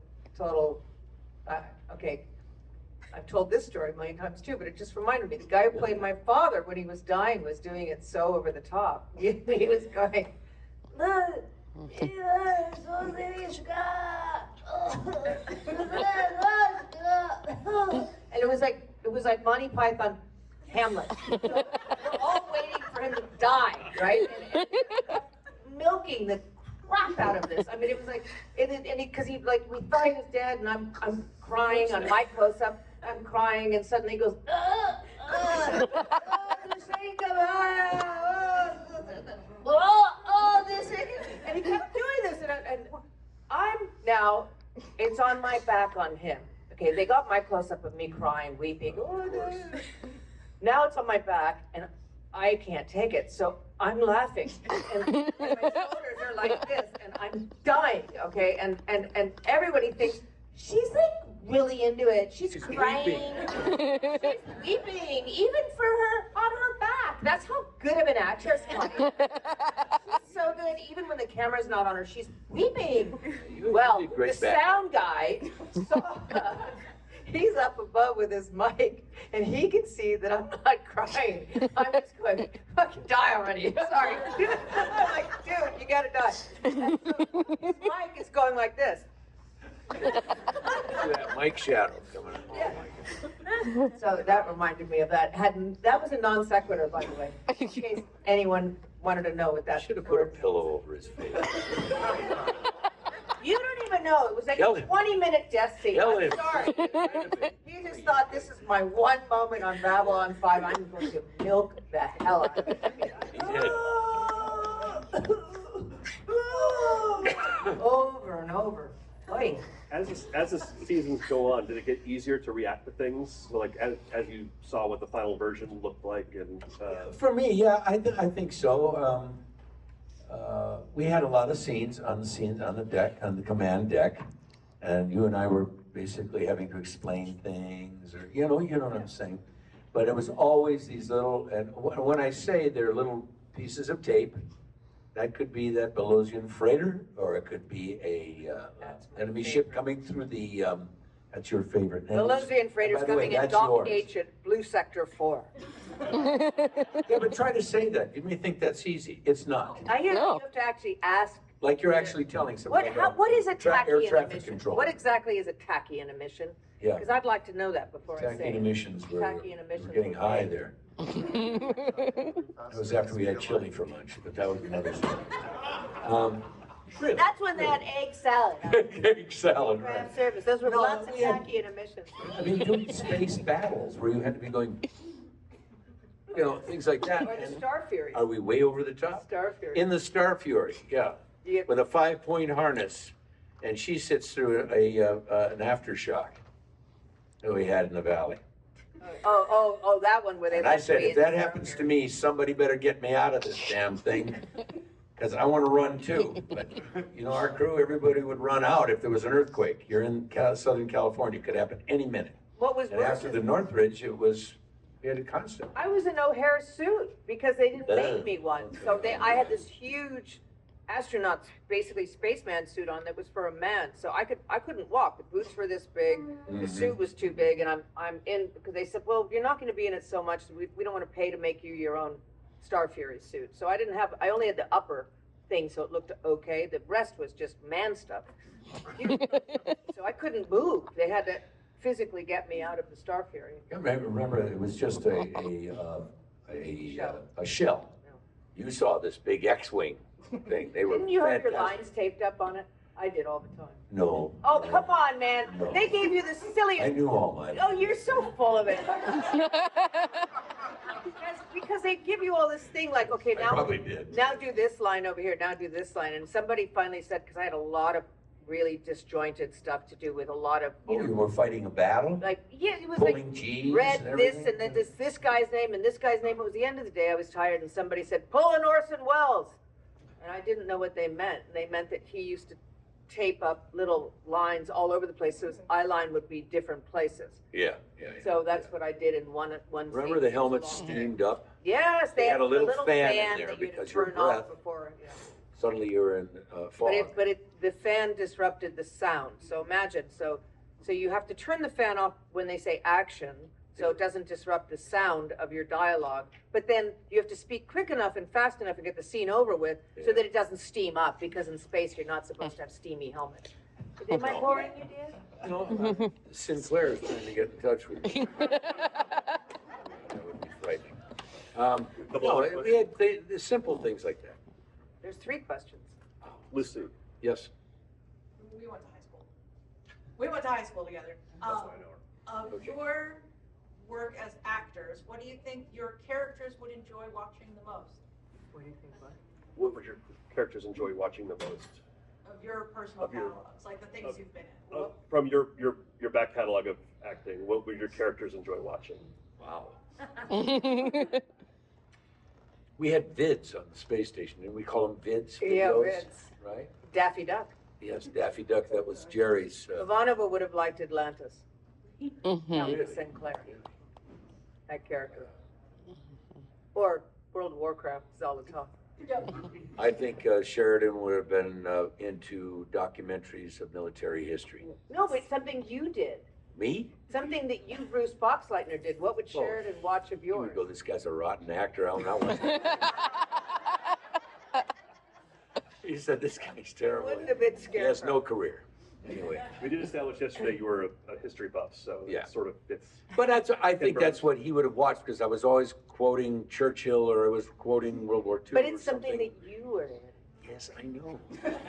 okay, I've told this story a million times too, but it just reminded me, the guy who played my father when he was dying was doing it so over the top. He was going, look, and it was like Monty Python Hamlet. We're all waiting for him to die, right? And milking the crap out of this. I mean, it was like, because we thought he was dead, and I'm crying on my close-up. I'm crying, and suddenly he goes, and he kept doing this, and I'm now, it's on my back on him. Okay, they got my close-up of me crying, weeping. Now it's on my back, and I can't take it, so I'm laughing, and my shoulders are like this, and I'm dying, okay, and everybody thinks, she's like really into it, she's crying, she's weeping, even for her, on her back. That's how good of an actress I am. She's so good, even when the camera's not on her, she's weeping. Well, did great the back. sound guy saw he's up above with his mic, and he can see that I'm not crying. I'm just going, fucking die already. Sorry. I'm like, dude, you gotta die. And so his mic is going like this. that Mike Shadow coming in. Yeah. So that reminded me of that. That was a non sequitur, by the way, in case anyone wanted to know what that Should have put a pillow over his face. You don't even know. It was like Yell a him. 20-minute death scene. Yell I'm him. sorry. He just thought, this is my one moment on Babylon 5. I'm going to milk the hell out of it. Over and over. Oy. As the seasons go on, did it get easier to react to things? So, like as you saw what the final version looked like, and For me, yeah, I think so. We had a lot of scenes on the deck, on the command deck, and you and I were basically having to explain things, or you know what I'm saying. But it was always these little, and when I say they're little pieces of tape, that could be that Belosian freighter, or it could be a enemy ship coming through the. That's your favorite. The Belosian freighter's By the way, coming in that's Dock yours. H at Blue Sector 4. Yeah, but try to say that. You may think that's easy. It's not. I hear No. you have to actually ask. Like you're actually telling somebody. What is a air tachy traffic emission? control. What exactly is a tachy emission? Yeah. Because I'd like to know that before I say Tachy it. emissions were Tachy emissions getting were high great. there. It was after we had chili for lunch, but that was another story. Really? That's when they had egg salad. Egg salad, right? Craft service. Those were No, lots of we had- tacky emissions. I mean, doing space battles where you had to be going, you know, things like that. Or the And Star Fury. are we way over the top? Star Fury. In the Star Fury, yeah, Yeah. with a 5-point harness, and she sits through an aftershock that we had in the valley. Oh, that one where they. And I let said, me if in that the happens Star to me, somebody better get me out of this damn thing, because I want to run too. But, you know, our crew, everybody would run out if there was an earthquake. You're in Southern California, it could happen any minute. What was And worse? after the Northridge, it was You had a constant. I was in O'Hare suit because they didn't Ugh. make me one. So I had this huge astronaut, basically spaceman suit on that was for a man. So I couldn't walk. The boots were this big, the suit was too big, and I'm in because they said, well, you're not going to be in it so much. We don't want to pay to make you your own Star Fury suit. So I only had the upper thing, so it looked okay. The rest was just man stuff. So I couldn't move. They had to physically get me out of the Star Fury. I remember it was just a shell. You saw this big X-wing thing. They were Didn't you have your fantastic. lines taped up on it? I did all the time. No. Oh, no. come on, man. No. They gave you the silliest. I knew all mine. Oh, you're so full of it. Because they give you all this thing like, okay, I now probably did. now do this line over here, now do this line. And somebody finally said, because I had a lot of really disjointed stuff to do with a lot of, Oh, you were fighting a battle? like, yeah, it was Pulling like G's read and this everything? and then this guy's name and this guy's name. It was the end of the day. I was tired and somebody said, pull an Orson Welles. And I didn't know what they meant. They meant that he used to tape up little lines all over the place, so his eye line would be different places. Yeah. So that's what I did in one Remember scene. the helmet It was long. steamed up? Yes, They had a little fan in fan there that you because your turn off breath- before. Yeah. Suddenly you were in fog. The fan disrupted the sound. So imagine, so you have to turn the fan off when they say action, so it doesn't disrupt the sound of your dialogue. But then you have to speak quick enough and fast enough and get the scene over with so that it doesn't steam up, because in space you're not supposed to have steamy helmets. Am I boring you, dear? No, Sinclair is trying to get in touch with me. That would be frightening. No, we had the simple things like that. There's 3 questions. Lucy, Yes. We went to high school. We went to high school together. that's why I know her. Of your work as actors, what do you think your characters would enjoy watching the most? What do you think, bud? What would your characters enjoy watching the most? Of your personal Of your- catalogs, like the things you've been in? From your back catalog of acting, what would your characters enjoy watching? Wow. We had vids on the space station, didn't we call them vids? Yeah, Videos, vids. Right? Daffy Duck. Yes, Daffy Duck, that was Jerry's. Ivanova would have liked Atlantis. Mhm. Elvis Sinclair. That character. Or World of Warcraft, Zolotov. I think Sheridan would have been into documentaries of military history. No, but something you did. Me? Something that you, Bruce Boxleitner, did. What would Sheridan watch of You yours? would go, this guy's a rotten actor. I don't know. He said, this guy's terrible. Wouldn't have been He scared. has no career. Anyway. We did establish yesterday you were a history buff, so Yeah. it sort of fits. But I think that's what he would have watched, because I was always quoting Churchill or I was quoting World War II. But or it's something that you were in. Yes, I know.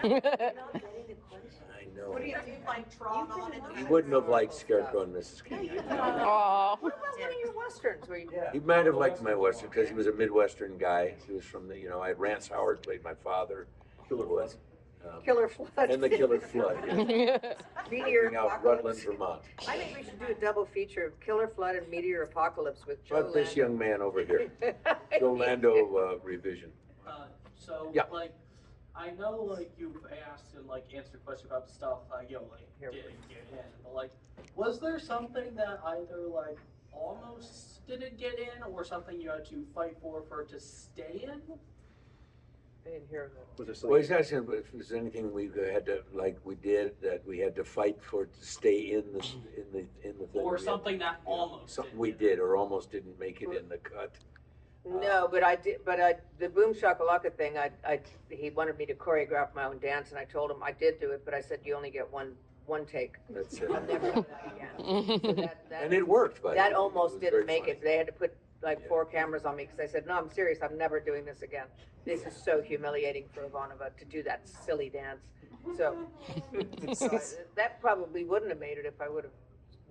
You're not getting the question. I know. What do you do, like trauma on it? He wouldn't have liked Scarecrow and Mrs. King. Aw. What about one of your westerns where you did? He might have liked my Western because he was a Midwestern guy. He was from the, I had Rance Howard played my father. Killer was. Killer Flood. And the Killer Flood. Yeah. Meteor Living out Apocalypse. Rutland, Vermont. I think we should do a double feature of Killer Flood and Meteor Apocalypse with Joe But this Lando. young man over here, Joe Lando revision. So, Yeah. like, I know, like, you've asked and, like, answered questions about stuff, Here we didn't get in, but, like, was there something that either, like, almost didn't get in, or something you had to fight for it to stay in? I didn't hear that. Was there Well, something? he's asking if there's anything we had to, like we did, that we had to fight for it to stay in the thing. Or We had- something that almost Something didn't we get in? did or almost didn't make it in the cut. No, but I did. But the Boom Shakalaka thing. He wanted me to choreograph my own dance, and I told him I did do it, but I said you only get one take. That's it. I'll never do that again. So that And it worked, by the way. that almost was didn't very make funny. it. They had to put like Yeah. 4 cameras on me because I said, no, I'm serious. I'm never doing this again. This is so humiliating for Ivanova to do that silly dance. So that probably wouldn't have made it if I would have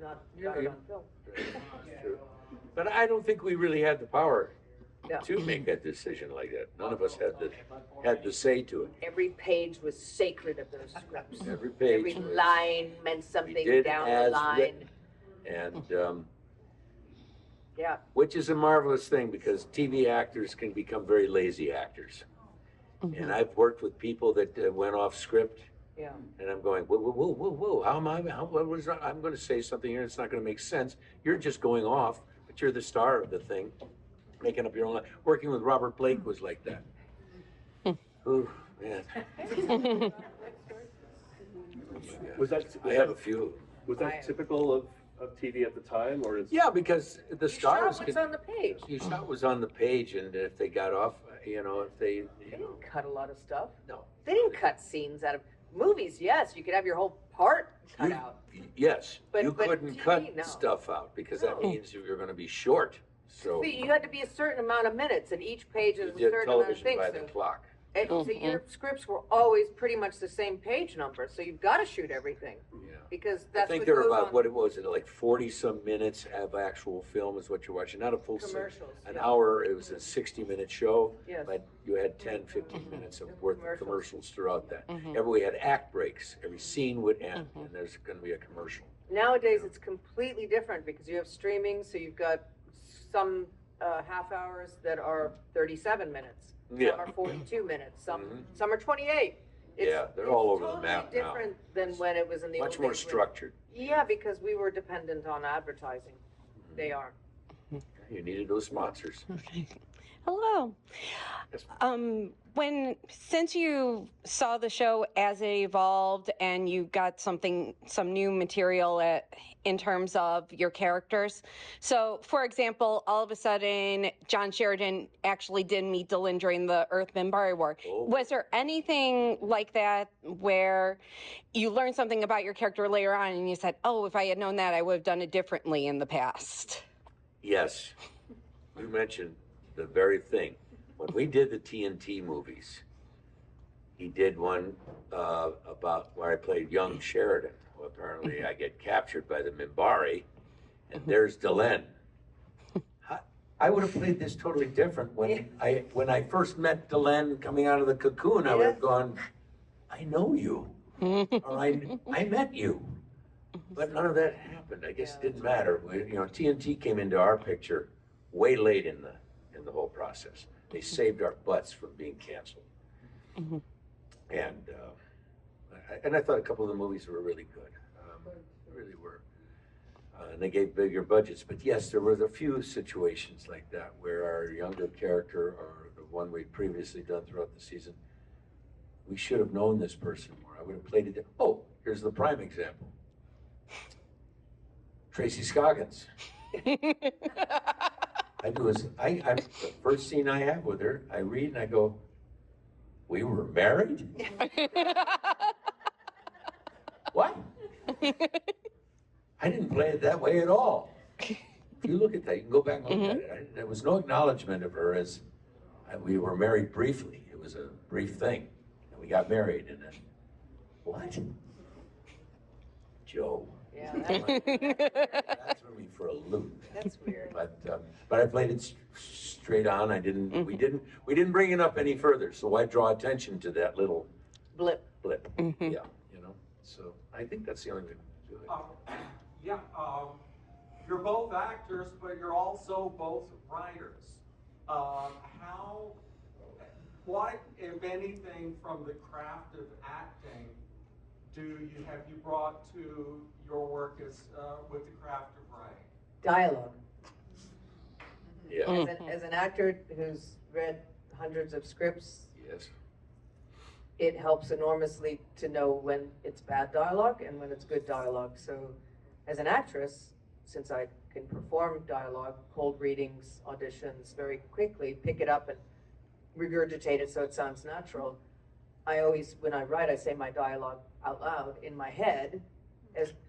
not got it on film. That's true. But I don't think we really had the power No. to make that decision like that. None of us had the say to it. Every page was sacred of those scripts. Every page Every was- line meant something did down the as line. written. And Yeah. which is a marvelous thing, because TV actors can become very lazy actors. And I've worked with people that went off script, Yeah. and I'm going, whoa, whoa, whoa, whoa, whoa, how am I, what was that? I'm going to say something here, it's not going to make sense. You're just going off, but But you're the star of the thing, making up your own life. Working with Robert Blake was like that. Ooh, man. Was that I have a few. was that typical of TV at the time, or is Yeah, because the You stars. shot what's on the page. You shot what was on the page, and if they got off, if they, They didn't cut a lot of stuff. no. They didn't cut scenes out of movies. Yes, you could have your whole part cut out. Yes, But- you but couldn't TV, cut no. stuff out because that No. means you're going to be short. So See, you had to be a certain amount of minutes, and each page you is a did certain amount of television things. by the So, clock. so your scripts were always pretty much the same page number, so you've got to shoot everything Yeah. because I that's think what they're goes about on. what it was, like 40-some minutes of actual film is what you're watching, not a full Commercials, an yeah. hour. It was a 60-minute show, Yes. but you had 10, 15 minutes of worth of Commercials. commercials throughout that. We had act breaks. Every scene would end, and there's going to be a commercial. Nowadays, it's completely different because you have streaming, so you've got some half hours that are 37 minutes. Yeah. Some are 42 minutes. Some Mhm. some are 28. Yeah, they're all over the totally map now. different than when it was in the Much old more days when- structured. Yeah, because we were dependent on advertising. They are. You needed those sponsors. Hello. Yes. Since you saw the show as it evolved and you got some new material in terms of your characters. So, for example, all of a sudden, John Sheridan actually did meet Dylan during the Earth Minbari War. Oh. Was there anything like that where you learned something about your character later on and you said, "Oh, if I had known that, I would have done it differently in the past"? Yes, you mentioned the very thing. When we did the TNT movies, he did one about where I played young Sheridan. Well, apparently I get captured by the Minbari, and there's Delenn. I would have played this totally different when I first met Delenn coming out of the cocoon. I would have gone, I know you, or I met you. But none of that happened. I guess it didn't matter. TNT came into our picture way late in the whole process. They saved our butts from being canceled. And I thought a couple of the movies were really good. They really were. And they gave bigger budgets. But yes, there were a few situations like that where our younger character, or the one we'd previously done throughout the season, we should have known this person more. I would have played it. Oh, here's the prime example. Tracy Scoggins. The first scene I have with her, I read and I go, we were married? What? I didn't play it that way at all. If you look at that, you can go back and look at it. There was no acknowledgement of her as we were married briefly. It was a brief thing. And we got married and then, what? Joe. Yeah, That threw me for a loop. that's weird. But I played it straight on. We didn't bring it up any further. So why draw attention to that little Blip. blip? Yeah, So I think that's the only way to do it. You're both actors, but you're also both writers. What, if anything, from the craft of acting have you brought to your work with the craft of writing? Dialogue. Yeah. As an actor who's read hundreds of scripts, Yes. it helps enormously to know when it's bad dialogue and when it's good dialogue. So as an actress, since I can perform dialogue, cold readings, auditions very quickly, pick it up and regurgitate it so it sounds natural, I always, when I write, I say my dialogue out loud in my head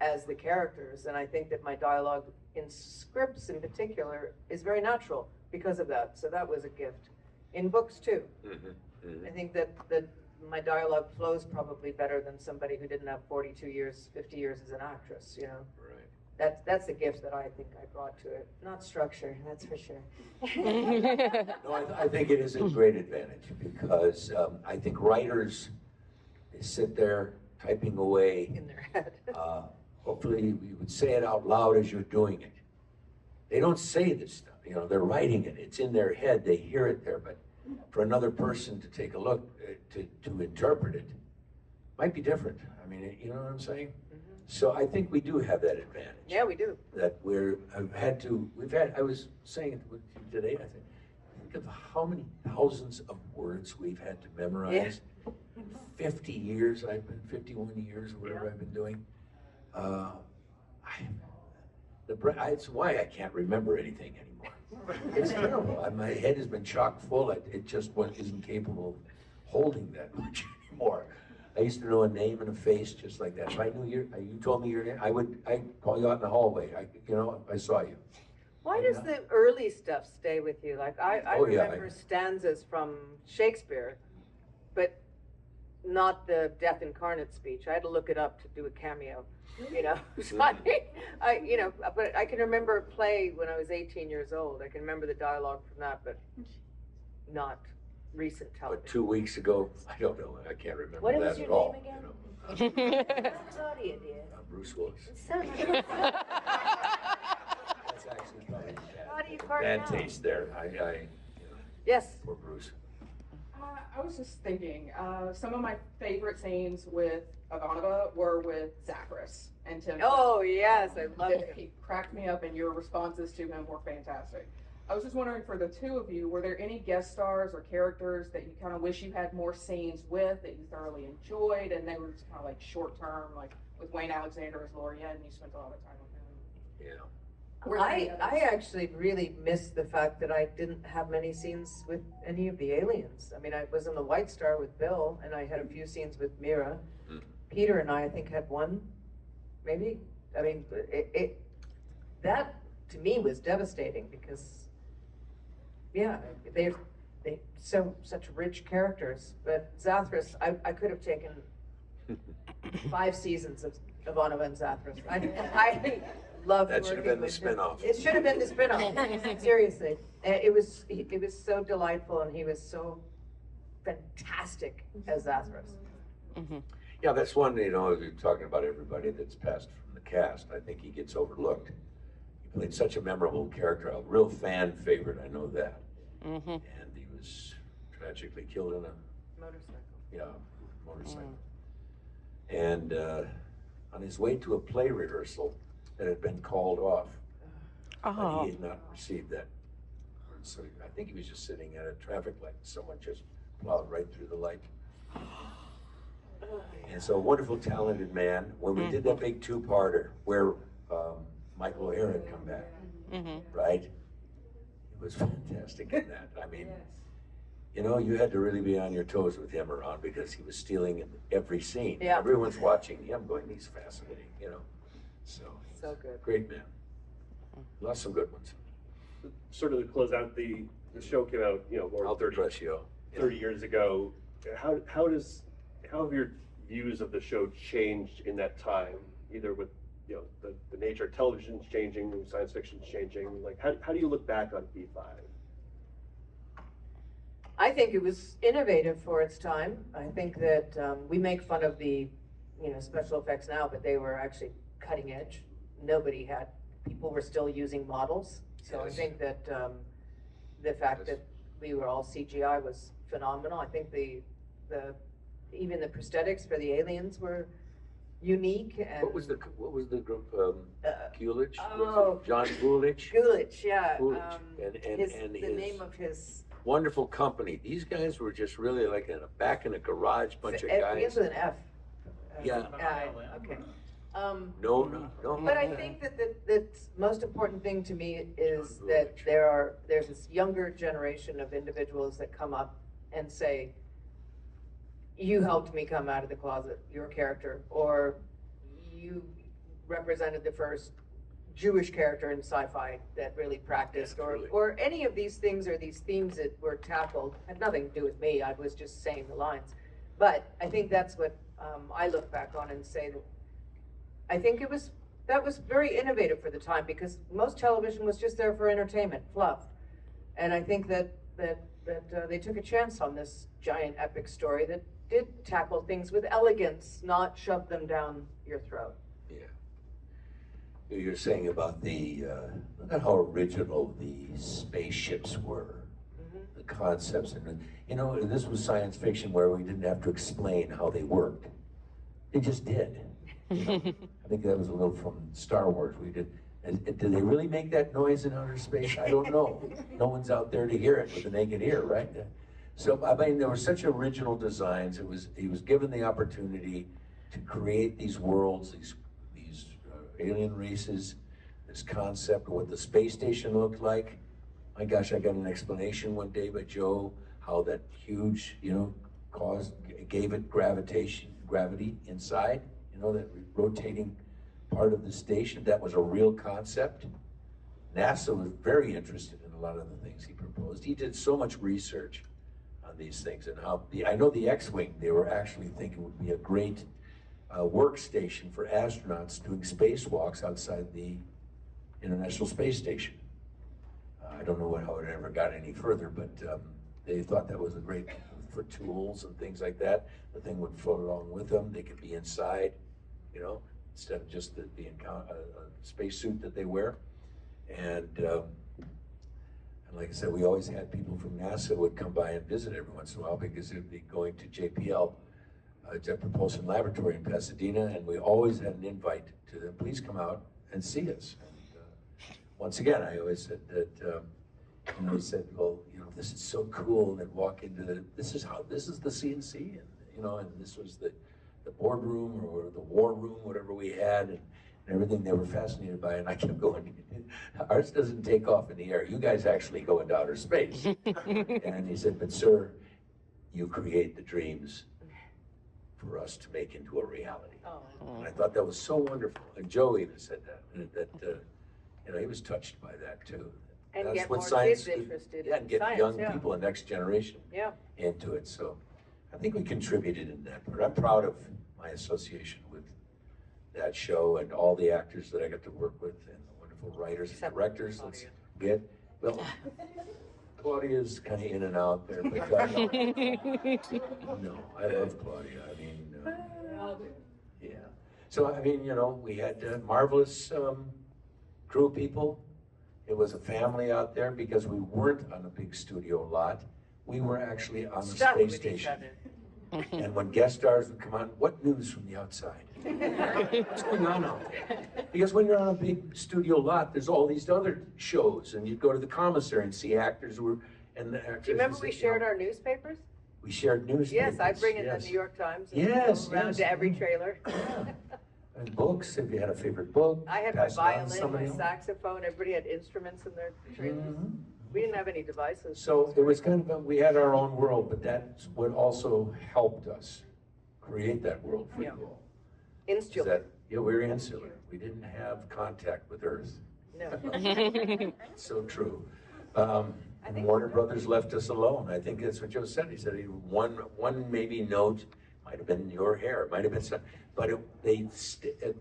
as the characters. And I think that my dialogue in scripts in particular is very natural because of that. So that was a gift. In books too. I think that my dialogue flows probably better than somebody who didn't have 42 years, 50 years as an actress, Right. That's a gift that I think I brought to it. Not structure, that's for sure. No, I think it is a great advantage because I think writers, they sit there typing away. In their head. Hopefully we would say it out loud as you're doing it. They don't say this stuff, they're writing it. It's in their head, they hear it there, but for another person to take a look, to interpret it, might be different. I mean, you know what I'm saying? So I think we do have that advantage. Yeah, we do. That I was saying it today, think of how many thousands of words we've had to memorize. 50 years, 51 years, whatever I've been doing. It's why I can't remember anything anymore. It's terrible. My head has been chock full. It just isn't capable of holding that much anymore. I used to know a name and a face just like that. If I knew you told me your name, I'd call you out in the hallway. I saw you. Why does the early stuff stay with you? Like I remember stanzas from Shakespeare, but not the Death Incarnate speech. I had to look it up to do a cameo. So but I can remember a play when I was 18 years old. I can remember the dialogue from that, but not recent television. But 2 weeks ago, I don't know. I can't remember What that was your at all. name again? Claudia, dear. Bruce Willis. That's actually probably How do you part bad now? taste there. Yes. Poor Bruce. I was just thinking, some of my favorite scenes with Ivanova were with Zacharias and Tim. Oh yes, I love him. He cracked me up, and your responses to him were fantastic. I was just wondering, for the two of you, were there any guest stars or characters that you kind of wish you had more scenes with that you thoroughly enjoyed, and they were just kind of like short term, like with Wayne Alexander as Lorien, and you spent a lot of time with him? Yeah. I actually really missed the fact that I didn't have many scenes with any of the aliens. I mean, I was in the White Star with Bill, and I had a few scenes with Mira. Peter and I think, had one, maybe. I mean, that to me was devastating because, they're such rich characters. But Zathras, I could have taken 5 seasons of Ivanova and Zathras. I loved That should have been the working with him. spinoff. It should have been the spinoff. Seriously, it was so delightful, and he was so fantastic as Zathras. Yeah, that's one, if you're talking about everybody that's passed from the cast, I think he gets overlooked. He played such a memorable character, a real fan favorite, I know that. And he was tragically killed in a motorcycle. And on his way to a play rehearsal that had been called off, but he had not received that. So I think he was just sitting at a traffic light. Someone just plowed right through the light. And so, a wonderful, talented man. When we did that big 2-parter where Michael O'Hare had come back, right? It was fantastic in that. I mean, you had to really be on your toes with him around because he was stealing every scene. Yeah. Everyone's watching him going, he's fascinating, So good. Great man. Lost some good ones. Sort of to close out, the show came out, more than 30 years ago. How have your views of the show changed in that time? Either with the nature of television's changing, science fiction's changing. Like how do you look back on B5? I think it was innovative for its time. I think that we make fun of the special effects now, but they were actually cutting edge. People were still using models. So I think that the fact that we were all CGI was phenomenal. I think even the prosthetics for the aliens were unique. And What was the group? Coolidge? oh. John Coolidge? Coolidge, yeah. Coolidge. And the his name of his wonderful company. These guys were just really like back in a garage, bunch of it guys. begins with an F. Yeah. Okay. No. But I think that the most important thing to me is that there's this younger generation of individuals that come up and say, you helped me come out of the closet, your character, or you represented the first Jewish character in sci-fi that really practiced, or any of these things or these themes that were tackled had nothing to do with me. I was just saying the lines. But I think that's what I look back on and say that I think that was very innovative for the time, because most television was just there for entertainment, fluff. And I think that they took a chance on this giant epic story that did tackle things with elegance, not shove them down your throat. Yeah. You're saying about look at how original the spaceships were, the concepts, and this was science fiction where we didn't have to explain how they worked. They just did. You know? I think that was a little from Star Wars. We did. And did they really make that noise in outer space? I don't know. No one's out there to hear it with a naked ear, right? So I mean, there were such original designs. He was given the opportunity to create these worlds, these alien races, this concept of what the space station looked like. My gosh, I got an explanation one day by Joe how that huge, gave it gravity inside. That rotating part of the station. That was a real concept. NASA was very interested in a lot of the things he proposed. He did so much research on these things, and I know the X-Wing, they were actually thinking would be a great workstation for astronauts doing spacewalks outside the International Space Station. I don't know how it ever got any further, but they thought that was a great for tools and things like that. The thing would float along with them. They could be inside, instead of just the spacesuit that they wear. And like I said, we always had people from NASA would come by and visit every once in a while because they'd be going to JPL, Jet Propulsion Laboratory in Pasadena, and we always had an invite to them, please come out and see us. And once again, I always said that, he said, well, this is so cool, and then walk into this is the CNC, and this was the boardroom or the war room, whatever we had, and everything they were fascinated by. And I kept going, ours doesn't take off in the air. You guys actually go into outer space. And he said, but sir, you create the dreams for us to make into a reality. And I thought that was so wonderful. And Joe even said that he was touched by that too. And that's get what more science, kids interested and in get science, young people, the next generation, into it. So I think we contributed in that part. I'm proud of my association with that show and all the actors that I got to work with and the wonderful writers and directors. Let's get, well, Claudia's kind of in and out there, but no, I love Claudia. I mean, yeah. So, I mean, we had marvelous crew people. It was a family out there because we weren't on a big studio lot. We were actually on the space station. And when guest stars would come on, what news from the outside? What's going on out there? Because when you're on a big studio lot, there's all these other shows, and you'd go to the commissary and see actors who were, and the actors. Do you remember we shared our newspapers? We shared newspapers. Yes, I'd bring in the New York Times and Yes, go around to every trailer. And books, if you had a favorite book. I had my violin, my saxophone, everybody had instruments in their trailers. We didn't have any devices. So it was kind of, we had our own world, but that's what also helped us create that world for you all. Insular. We were insular. We didn't have contact with Earth. No. So true. Warner Brothers left us alone. I think that's what Joe said. He said one maybe note might have been your hair, it might have been some, but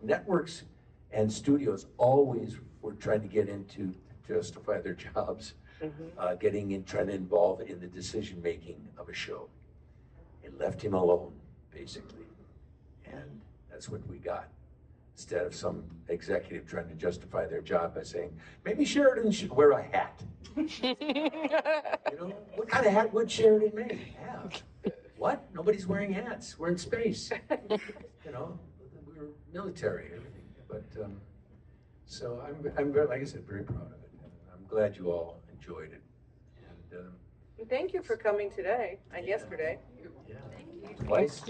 networks and studios always were trying to get into justify their jobs, trying to involve in the decision making of a show. It left him alone, basically, and that's what we got. Instead of some executive trying to justify their job by saying, maybe Sheridan should wear a hat. What kind of hat would Sheridan make? Have? What? Nobody's wearing hats. We're in space. We're military, everything. But so I'm very, like I said, very proud of it. I'm glad you all enjoyed it. And thank you for coming today and yesterday. Yeah. Twice.